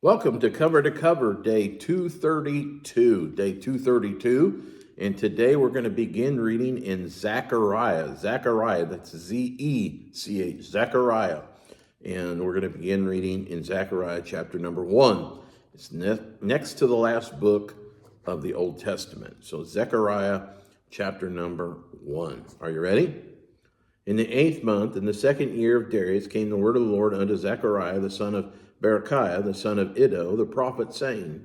Welcome to Cover, day 232. Day 232. And today we're going to begin reading in Zechariah. Zechariah, that's Z-E-C-H, Zechariah. And we're going to begin reading in Zechariah chapter number 1. It's next to the last book of the Old Testament. So Zechariah chapter number 1. Are you ready? In the 8th month, in the 2nd year of Darius, came the word of the Lord unto Zechariah, the son of Berechiah, the son of Iddo, the prophet, saying,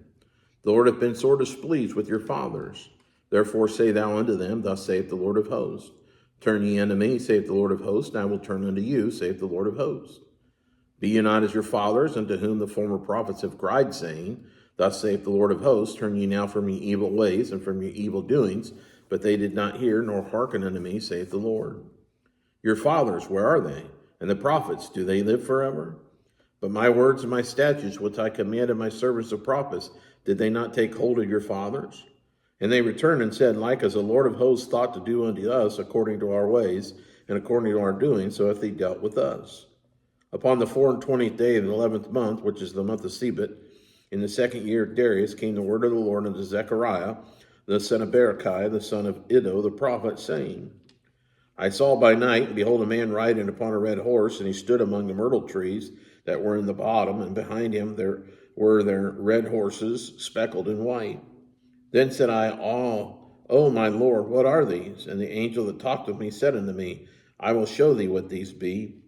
The Lord hath been sore displeased with your fathers. Therefore say thou unto them, Thus saith the Lord of hosts. Turn ye unto me, saith the Lord of hosts, and I will turn unto you, saith the Lord of hosts. Be ye not as your fathers, unto whom the former prophets have cried, saying, Thus saith the Lord of hosts, Turn ye now from your evil ways and from your evil doings. But they did not hear, nor hearken unto me, saith the Lord. Your fathers, where are they? And the prophets, do they live forever? But my words and my statutes, which I commanded my servants the prophets, did they not take hold of your fathers? And they returned and said, Like as the Lord of hosts thought to do unto us according to our ways, and according to our doing, so hath he dealt with us. Upon the 24th day of the 11th month, which is the month of Sebit, in the 2nd year of Darius, came the word of the Lord unto Zechariah, the son of Berechiah, the son of Iddo, the prophet, saying, I saw by night, and behold, a man riding upon a red horse, and he stood among the myrtle trees that were in the bottom, and behind him there were their red horses, speckled and white. Then said I, Oh, my Lord, what are these? And the angel that talked with me said unto me, I will show thee what these be.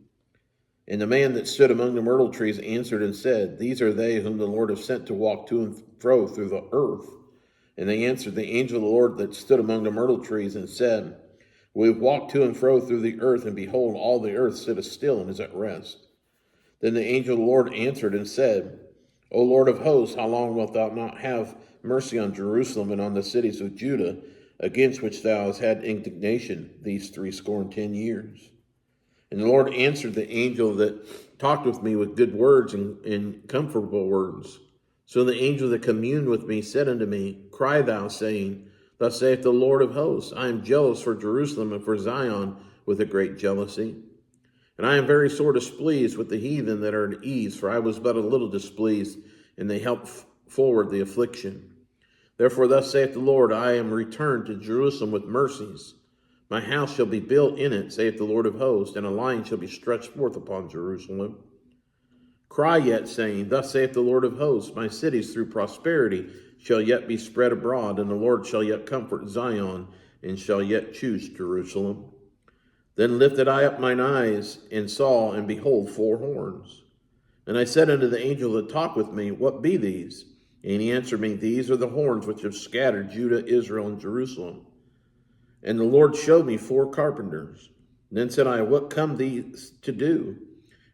And the man that stood among the myrtle trees answered and said, These are they whom the Lord hath sent to walk to and fro through the earth. And they answered the angel of the Lord that stood among the myrtle trees and said, We have walked to and fro through the earth, and behold, all the earth sitteth still and is at rest. Then the angel of the Lord answered and said, O Lord of hosts, how long wilt thou not have mercy on Jerusalem and on the cities of Judah, against which thou hast had indignation these 70 years? And the Lord answered the angel that talked with me with good words and comfortable words. So the angel that communed with me said unto me, Cry thou, saying, Thus saith the Lord of hosts, I am jealous for Jerusalem and for Zion with a great jealousy. And I am very sore displeased with the heathen that are at ease, for I was but a little displeased, and they helped forward the affliction. Therefore thus saith the Lord, I am returned to Jerusalem with mercies. My house shall be built in it, saith the Lord of hosts, and a line shall be stretched forth upon Jerusalem. Cry yet, saying, Thus saith the Lord of hosts, my cities through prosperity shall yet be spread abroad, and the Lord shall yet comfort Zion, and shall yet choose Jerusalem. Then lifted I up mine eyes, and saw, and behold, 4 horns. And I said unto the angel that talked with me, What be these? And he answered me, These are the horns which have scattered Judah, Israel, and Jerusalem. And the Lord showed me 4 carpenters. Then said I, What come these to do?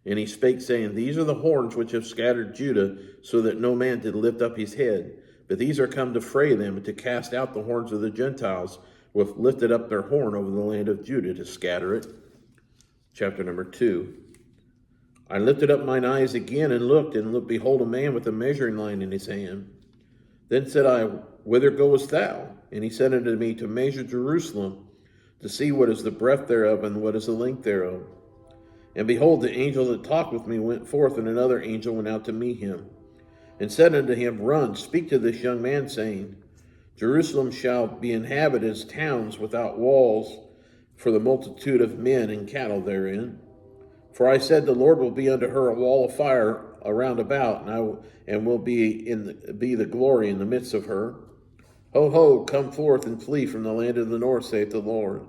And he spake, saying, These are the horns which have scattered Judah, so that no man did lift up his head. But these are come to fray them, and to cast out the horns of the Gentiles, who have lifted up their horn over the land of Judah, to scatter it. Chapter number 2. I lifted up mine eyes again, and looked, behold, a man with a measuring line in his hand. Then said I, Whither goest thou? And he said unto me, To measure Jerusalem, to see what is the breadth thereof, and what is the length thereof. And behold, the angel that talked with me went forth, and another angel went out to meet him, and said unto him, Run, speak to this young man, saying, Jerusalem shall be inhabited as towns without walls, for the multitude of men and cattle therein. For I said, The Lord will be unto her a wall of fire around about, and will be the glory in the midst of her. Ho, ho, come forth and flee from the land of the north, saith the Lord.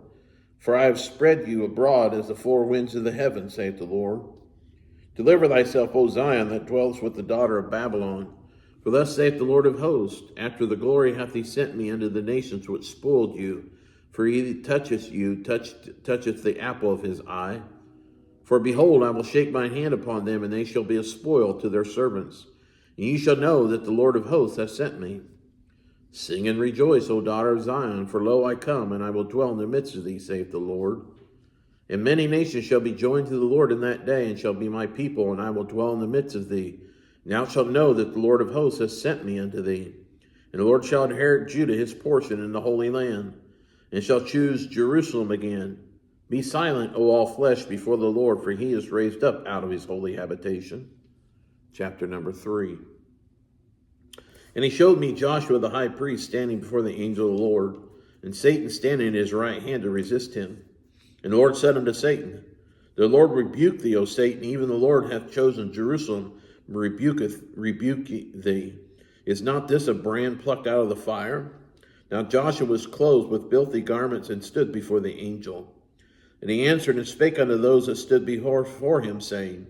For I have spread you abroad as the 4 winds of the heaven, saith the Lord. Deliver thyself, O Zion, that dwellest with the daughter of Babylon. For thus saith the Lord of hosts, After the glory hath he sent me unto the nations which spoiled you. For he that toucheth you toucheth the apple of his eye. For behold, I will shake my hand upon them, and they shall be a spoil to their servants. And ye shall know that the Lord of hosts hath sent me. Sing and rejoice, O daughter of Zion, for lo, I come, and I will dwell in the midst of thee, saith the Lord. And many nations shall be joined to the Lord in that day, and shall be my people, and I will dwell in the midst of thee. And thou shalt know that the Lord of hosts hath sent me unto thee. And the Lord shall inherit Judah his portion in the Holy Land, and shall choose Jerusalem again. Be silent, O all flesh, before the Lord, for he is raised up out of his holy habitation. Chapter number 3. And he showed me Joshua the high priest standing before the angel of the Lord, and Satan standing at his right hand to resist him. And the Lord said unto Satan, The Lord rebuke thee, O Satan, even the Lord hath chosen Jerusalem, rebuke thee. Is not this a brand plucked out of the fire? Now Joshua was clothed with filthy garments, and stood before the angel. And he answered and spake unto those that stood before him, saying,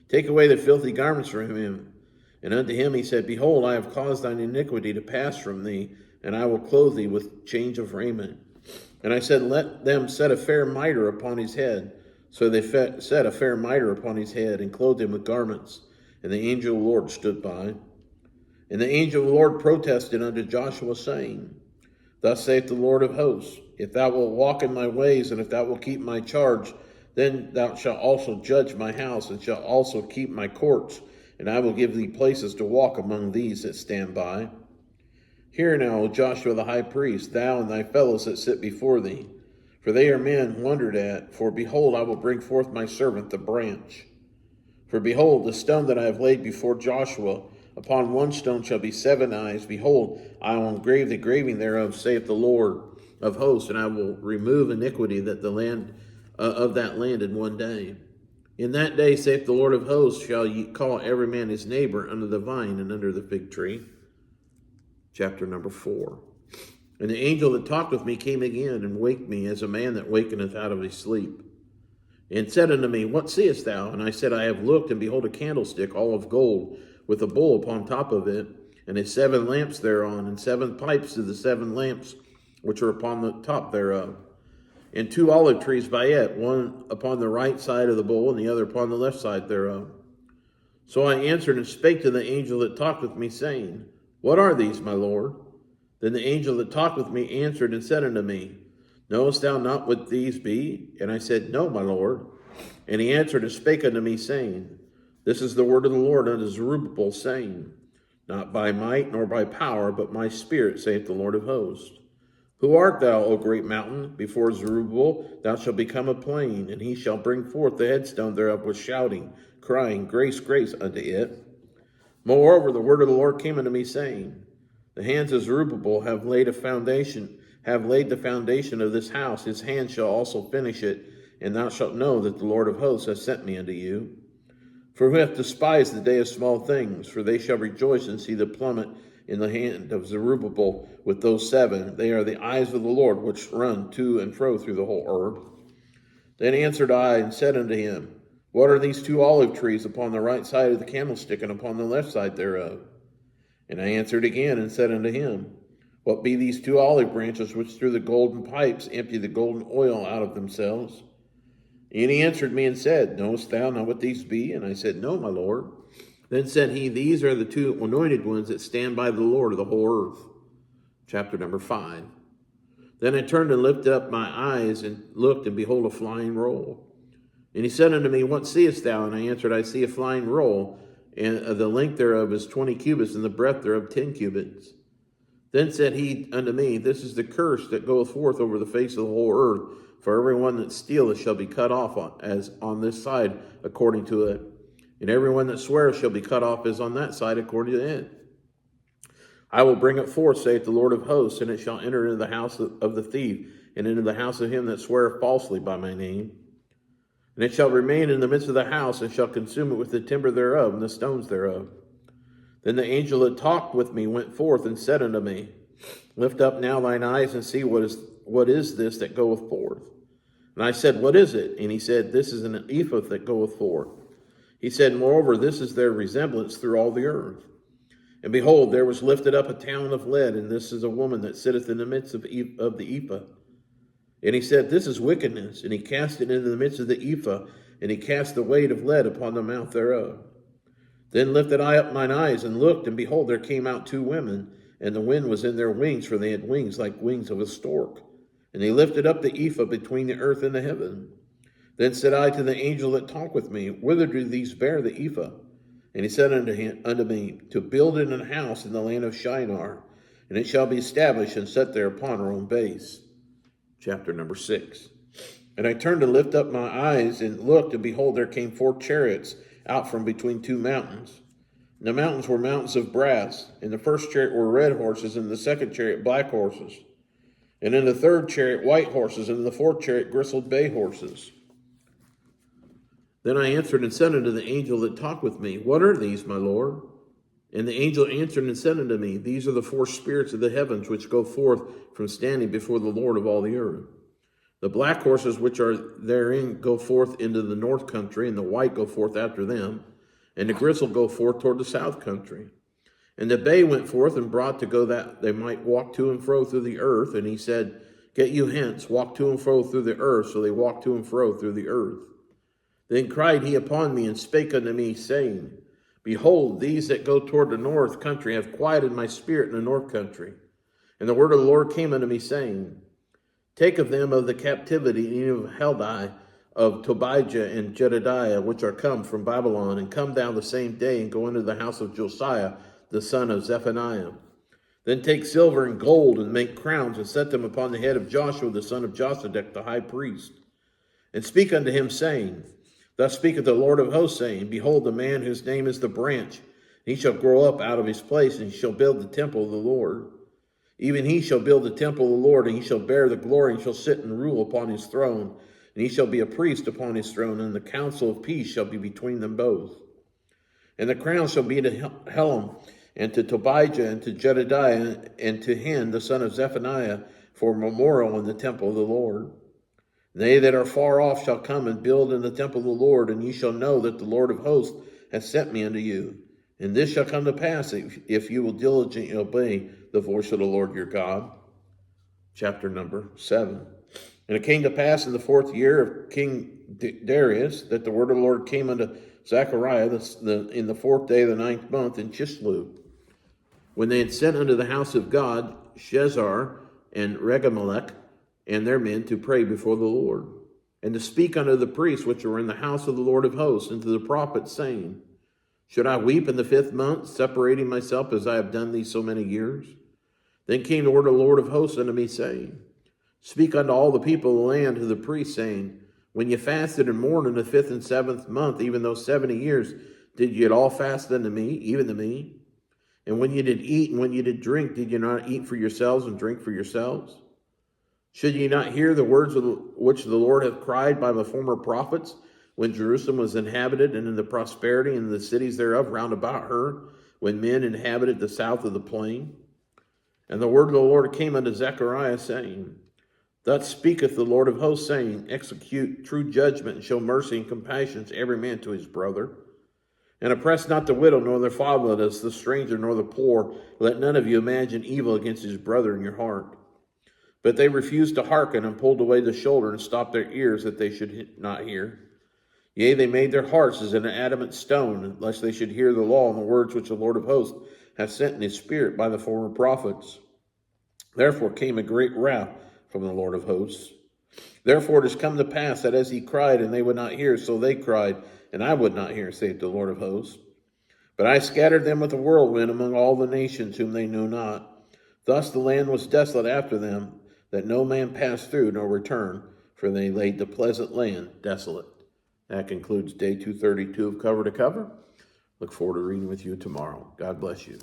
Take away the filthy garments from him. And unto him he said, Behold, I have caused thine iniquity to pass from thee, and I will clothe thee with change of raiment. And I said, Let them set a fair mitre upon his head. So they set a fair mitre upon his head, and clothed him with garments. And the angel of the Lord stood by. And the angel of the Lord protested unto Joshua, saying, Thus saith the Lord of hosts, If thou wilt walk in my ways, and if thou wilt keep my charge, then thou shalt also judge my house, and shalt also keep my courts, and I will give thee places to walk among these that stand by. Hear now, O Joshua the high priest, thou and thy fellows that sit before thee, for they are men wondered at. For behold, I will bring forth my servant the branch. For behold, the stone that I have laid before Joshua, upon one stone shall be 7 eyes. Behold, I will engrave the graving thereof, saith the Lord of hosts, and I will remove iniquity that the land of that land in one day. In that day, saith the Lord of hosts, shall ye call every man his neighbor under the vine and under the fig tree. Chapter number 4. And the angel that talked with me came again, and waked me as a man that wakeneth out of his sleep, and said unto me, What seest thou? And I said, I have looked, and behold, a candlestick all of gold, with a bowl upon top of it, and his 7 lamps thereon, and 7 pipes to the 7 lamps which are upon the top thereof, and 2 olive trees by it, one upon the right side of the bowl, and the other upon the left side thereof. So I answered and spake to the angel that talked with me, saying, What are these, my Lord? Then the angel that talked with me answered and said unto me, Knowest thou not what these be? And I said, No, my Lord. And he answered and spake unto me, saying, This is the word of the Lord unto Zerubbabel, saying, Not by might nor by power, but my spirit, saith the Lord of hosts. Who art thou, O great mountain? Before Zerubbabel thou shalt become a plain, and he shall bring forth the headstone thereof with shouting, crying, Grace, grace unto it. Moreover, the word of the Lord came unto me, saying, The hands of Zerubbabel have laid the foundation of this house. His hand shall also finish it, and thou shalt know that the Lord of hosts hath sent me unto you. For who hath despised the day of small things? For they shall rejoice and see the plummet in the hand of Zerubbabel with those 7. They are the eyes of the Lord, which run to and fro through the whole earth. Then answered I and said unto him, What are these 2 olive trees upon the right side of the candlestick, and upon the left side thereof? And I answered again and said unto him, What be these 2 olive branches which through the golden pipes empty the golden oil out of themselves? And he answered me and said, Knowest thou not what these be? And I said, No, my Lord. Then said he, These are the 2 anointed ones that stand by the Lord of the whole earth. Chapter number 5. Then I turned and lifted up my eyes and looked, and behold, a flying roll. And he said unto me, What seest thou? And I answered, I see a flying roll, and the length thereof is 20 cubits, and the breadth thereof 10 cubits. Then said he unto me, This is the curse that goeth forth over the face of the whole earth. For every one that stealeth shall be cut off as on this side according to it. And every one that sweareth shall be cut off as on that side according to it. I will bring it forth, saith the Lord of hosts, and it shall enter into the house of the thief, and into the house of him that sweareth falsely by my name. And it shall remain in the midst of the house, and shall consume it with the timber thereof, and the stones thereof. Then the angel that talked with me went forth, and said unto me, Lift up now thine eyes, and see what is this that goeth forth. And I said, What is it? And he said, This is an ephah that goeth forth. He said, Moreover, this is their resemblance through all the earth. And behold, there was lifted up a town of lead, and this is a woman that sitteth in the midst of the ephah. And he said, This is wickedness. And he cast it into the midst of the ephah, and he cast the weight of lead upon the mouth thereof. Then lifted I up mine eyes, and looked, and behold, there came out 2 women, and the wind was in their wings, for they had wings like wings of a stork. And they lifted up the ephah between the earth and the heaven. Then said I to the angel that talked with me, Whither do these bear the ephah? And he said unto me, To build it an house in the land of Shinar, and it shall be established and set there upon her own base. Chapter number 6. And I turned to lift up my eyes, and looked, and behold, there came 4 chariots out from between 2 mountains. The mountains were mountains of brass. In the first chariot were red horses, and in the second chariot black horses. And in the third chariot white horses, and in the fourth chariot grizzled bay horses. Then I answered and said unto the angel that talked with me, What are these, my Lord? And the angel answered and said unto me, These are the four spirits of the heavens, which go forth from standing before the Lord of all the earth. The black horses which are therein go forth into the north country, and the white go forth after them, and the grizzled go forth toward the south country. And the bay went forth and brought to go that they might walk to and fro through the earth. And he said, Get you hence, walk to and fro through the earth. So they walked to and fro through the earth. Then cried he upon me and spake unto me, saying, Behold, these that go toward the north country have quieted my spirit in the north country. And the word of the Lord came unto me, saying, Take of them of the captivity of Heldai, of Tobijah and Jedediah, which are come from Babylon, and come down the same day, and go into the house of Josiah, the son of Zephaniah. Then take silver and gold, and make crowns, and set them upon the head of Joshua, the son of Josedech, the high priest. And speak unto him, saying, Thus speaketh the Lord of hosts, saying, Behold, the man whose name is the branch, he shall grow up out of his place, and he shall build the temple of the Lord. Even he shall build the temple of the Lord, and he shall bear the glory, and shall sit and rule upon his throne. And he shall be a priest upon his throne, and the counsel of peace shall be between them both. And the crown shall be to Helam, and to Tobijah, and to Jedediah, and to Hen, the son of Zephaniah, for a memorial in the temple of the Lord. They that are far off shall come and build in the temple of the Lord, and ye shall know that the Lord of hosts hath sent me unto you. And this shall come to pass if you will diligently obey the voice of the Lord your God. Chapter number 7. And it came to pass in the 4th year of King Darius that the word of the Lord came unto Zechariah in the 4th day of the 9th month in Chislev, when they had sent unto the house of God Shezar and Regamelech and their men to pray before the Lord, and to speak unto the priests which were in the house of the Lord of hosts, and to the prophets, saying, Should I weep in the 5th month, separating myself as I have done these so many years? Then came the word of the Lord of hosts unto me, saying, Speak unto all the people of the land, to the priests, saying, When ye fasted and mourned in the 5th and 7th month, even those 70 years, did ye at all fast unto me, even to me? And when ye did eat and when ye did drink, did ye not eat for yourselves and drink for yourselves? Should ye not hear the words which the Lord hath cried by the former prophets, when Jerusalem was inhabited, and in the prosperity and the cities thereof round about her, when men inhabited the south of the plain? And the word of the Lord came unto Zechariah, saying, Thus speaketh the Lord of hosts, saying, Execute true judgment, and show mercy and compassion to every man to his brother. And oppress not the widow, nor the fatherless, the stranger, nor the poor. Let none of you imagine evil against his brother in your heart. But they refused to hearken, and pulled away the shoulder, and stopped their ears, that they should not hear. Yea, they made their hearts as an adamant stone, lest they should hear the law and the words which the Lord of hosts hath sent in his spirit by the former prophets. Therefore came a great wrath from the Lord of hosts. Therefore it has come to pass that as he cried, and they would not hear, so they cried, and I would not hear, saith the Lord of hosts. But I scattered them with a whirlwind among all the nations whom they knew not. Thus the land was desolate after them, that no man passed through nor returned, for they laid the pleasant land desolate. That concludes day 232 of Cover to Cover. Look forward to reading with you tomorrow. God bless you.